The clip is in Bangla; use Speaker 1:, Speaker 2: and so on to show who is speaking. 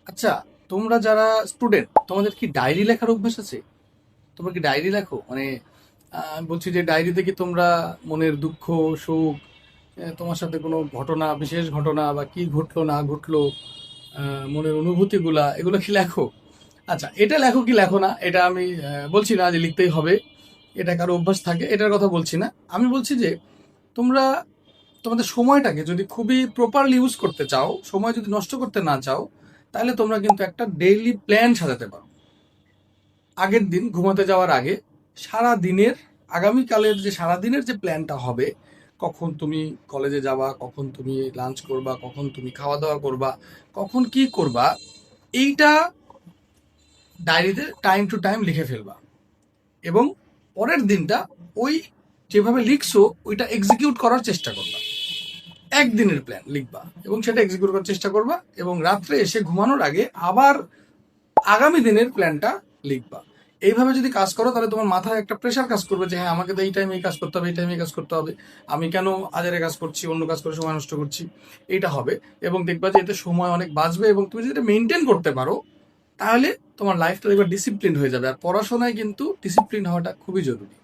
Speaker 1: আচ্ছা, তোমরা যারা স্টুডেন্ট তোমাদের কি ডায়েরি লেখার অভ্যাস আছে? তোমরা কি ডায়েরি লেখো? মানে বলছি যে ডায়েরিতে কি তোমরা মনের দুঃখ, সুখ, তোমার সাথে কোনো ঘটনা, বিশেষ ঘটনা বা কি ঘটলো না ঘটলো, মনের অনুভূতিগুলা এগুলো কি লেখো? আচ্ছা, এটা লেখো কি লেখো না এটা আমি বলছি না যে লিখতেই হবে, এটা কারো অভ্যাস থাকে এটার কথা বলছি না। আমি বলছি যে তোমরা তোমাদের সময়টাকে যদি খুবই প্রপারলি ইউজ করতে চাও, সময় যদি নষ্ট করতে না চাও, তাহলে তোমরা কিন্তু একটা ডেইলি প্ল্যান সাজাতে পারো। আগের দিন ঘুমাতে যাওয়ার আগে সারা দিনের, আগামীকালের যে সারা দিনের যে প্ল্যানটা হবে, কখন তুমি কলেজে যাবা, কখন তুমি লাঞ্চ করবা, কখন তুমি খাওয়া দাওয়া করবা, কখন কি করবা, এইটা ডায়েরিতে টাইম টু টাইম লিখে ফেলবা। এবং পরের দিনটা ওই যেভাবে লিখছো ওইটা এক্সিকিউট করার চেষ্টা করবা। একদিনের প্ল্যান লিখবা এবং সেটা এক্সিকিউট করার চেষ্টা করবা, এবং রাত্রে এসে ঘুমানোর আগে আবার আগামী দিনের প্ল্যানটা লিখবা। এইভাবে যদি কাজ করো তাহলে তোমার মাথায় একটা প্রেশার কাজ করবে যে হ্যাঁ, আমাকে তো এই টাইমে এই কাজ করতে হবে, এই টাইমে এই কাজ করতে হবে, আমি কেন আজারে কাজ করছি, অন্য কাজ করে সময় নষ্ট করছি, এইটা হবে। এবং দেখবা যে এতে সময় অনেক বাঁচবে, এবং তুমি যদি এটা মেনটেন করতে পারো তাহলে তোমার লাইফটা দেখবা ডিসিপ্লিন হয়ে যাবে। আর পড়াশোনায় কিন্তু ডিসিপ্লিন হওয়াটা খুবই জরুরি।